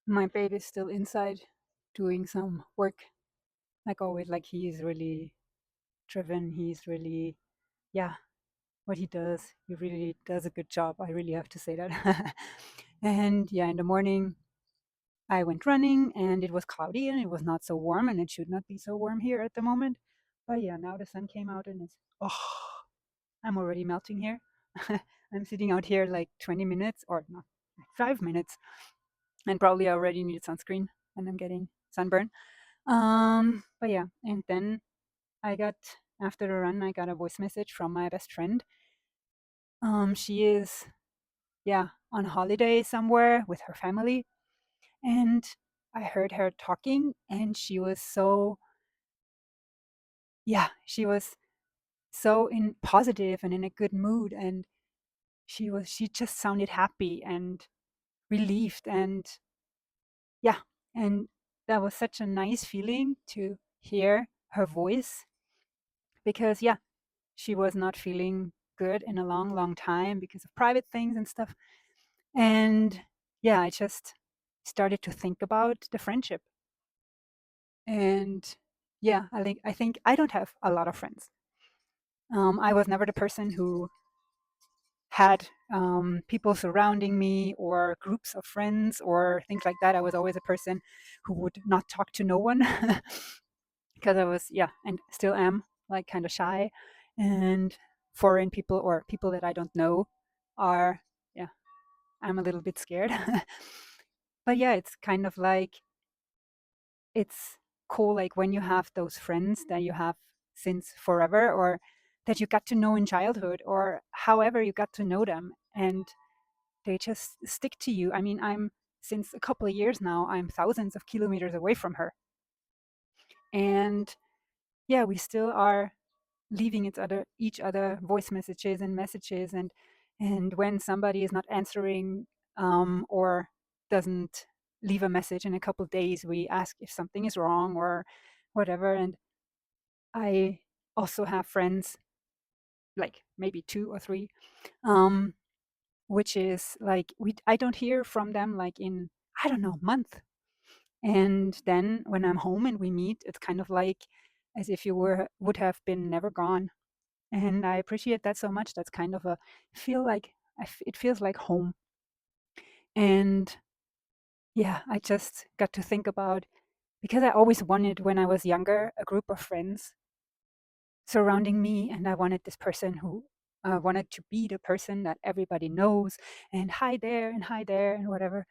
My baby's still inside doing some work. Like always, like he's really driven. He's really, yeah, what he does, he really does a good job. I really have to say that. And yeah, in the morning, I went running and it was cloudy and it was not so warm and it should not be so warm here at the moment. But yeah, now the sun came out and it's, oh, I'm already melting here. I'm sitting out here like 20 minutes or not, like 5 minutes and probably already need sunscreen and I'm getting sunburn. But yeah, and then I got after the run, I got a voice message from my best friend. She is, yeah, on holiday somewhere with her family, and I heard her talking, and she was so, yeah, she was so in positive and in a good mood, and she just sounded happy and relieved, and yeah, and that was such a nice feeling to hear her voice because yeah, she was not feeling good in a long, long time because of private things and stuff. And yeah, I just started to think about the friendship. And yeah, I think I don't have a lot of friends. I was never the person who had people surrounding me or groups of friends or things like that. I was always a person who would not talk to no one because I was, yeah, and still am like kind of shy. And foreign people or people that I don't know are, yeah, I'm a little bit scared. But yeah, it's kind of like it's cool like when you have those friends that you have since forever or that you got to know in childhood or however you got to know them and they just stick to you. I mean, I'm since a couple of years now, I'm thousands of kilometers away from her. And yeah, we still are leaving each other voice messages and messages and when somebody is not answering or doesn't leave a message in a couple of days, we ask if something is wrong or whatever. And I also have friends, like maybe two or three, um, which is like I don't hear from them like in I don't know month. And then when I'm home and we meet, it's kind of like as if you would have been never gone. And I appreciate that so much. That's kind of a feel like it feels like home. And yeah, I just got to think about because I always wanted when I was younger a group of friends surrounding me, and I wanted this person who wanted to be the person that everybody knows and hi there and hi there and whatever.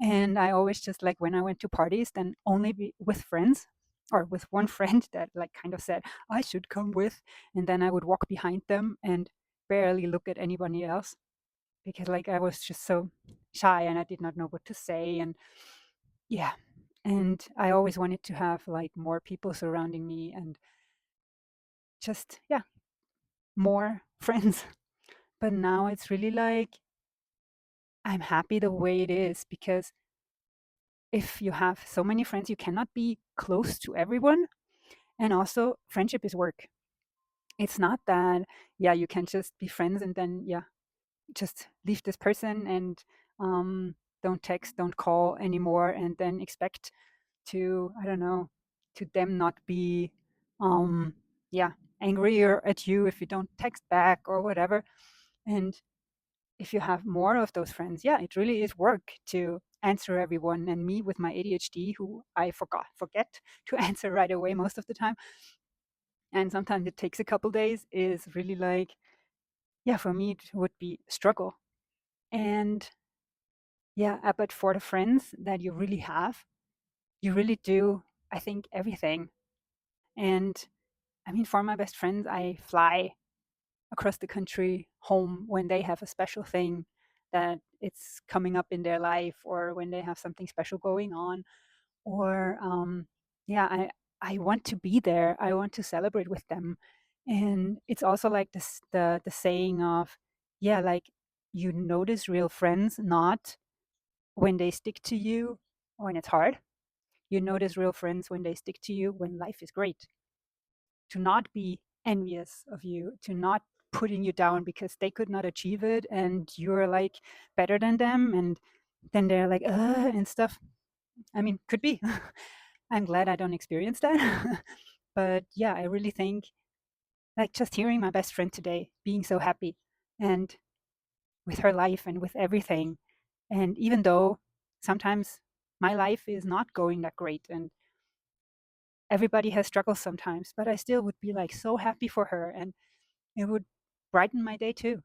And I always just like when I went to parties, then only be with friends or with one friend that like kind of said I should come with, and then I would walk behind them and barely look at anybody else because like I was just so shy and I did not know what to say. And yeah, and I always wanted to have like more people surrounding me and just yeah, more friends. But now it's really like I'm happy the way it is because if you have so many friends, you cannot be close to everyone. And also, friendship is work. It's not that, yeah, you can just be friends and then, yeah, just leave this person and don't text, don't call anymore, and then expect to, I don't know, to them not be, um, yeah, angry or at you if you don't text back or whatever. And if you have more of those friends, yeah, it really is work to answer everyone. And me with my ADHD, who I forget to answer right away most of the time, and sometimes it takes a couple days, is really like, yeah, for me it would be a struggle. And yeah, but for the friends that you really have, you really do, I think, everything. And I mean, for my best friends, I fly across the country home when they have a special thing that it's coming up in their life or when they have something special going on or yeah, I want to be there. I want to celebrate with them. And it's also like this the saying of yeah, like you notice real friends not when they stick to you when it's hard. You notice real friends when they stick to you when life is great, to not be envious of you, to not putting you down because they could not achieve it and you're like better than them. And then they're like, and stuff. I mean, could be. I'm glad I don't experience that. But yeah, I really think like just hearing my best friend today being so happy and with her life and with everything. And even though sometimes my life is not going that great and everybody has struggles sometimes, but I still would be like so happy for her and it would brighten my day too.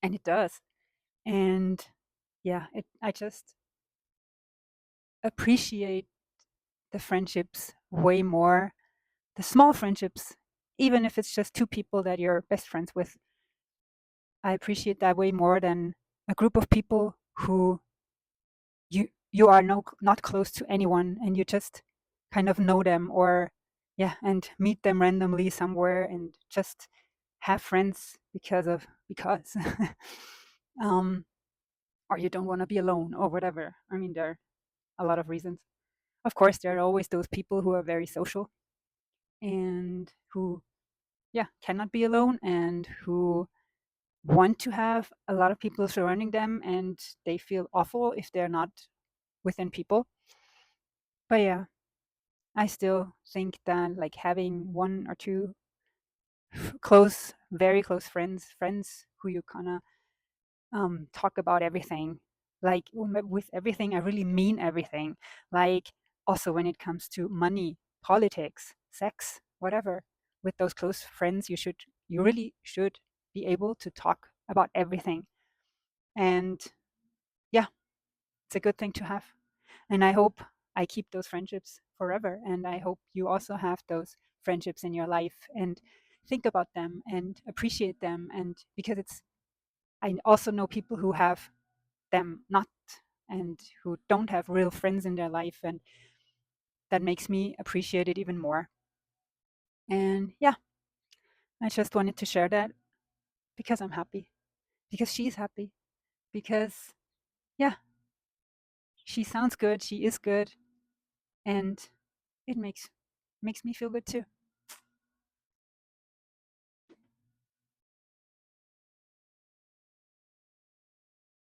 And it does. And yeah, I just appreciate the friendships way more, the small friendships, even if it's just two people that you're best friends with. I appreciate that way more than a group of people who you are not close to anyone and you just kind of know them, or yeah, and meet them randomly somewhere and just have friends because um or you don't want to be alone or whatever. I mean, there are a lot of reasons. Of course, there are always those people who are very social and who, yeah, cannot be alone and who want to have a lot of people surrounding them and they feel awful if they're not within people. But yeah, I still think that like having one or two close, very close friends who you kind of talk about everything. Like with everything, I really mean everything. Like also when it comes to money, politics, sex, whatever. With those close friends, you really should be able to talk about everything. And yeah, it's a good thing to have. And I hope I keep those friendships forever. And I hope you also have those friendships in your life and think about them and appreciate them. And because I also know people who have them not and who don't have real friends in their life. And that makes me appreciate it even more. And yeah, I just wanted to share that because I'm happy, because she's happy, because yeah, she sounds good, she is good, and it makes me feel good too.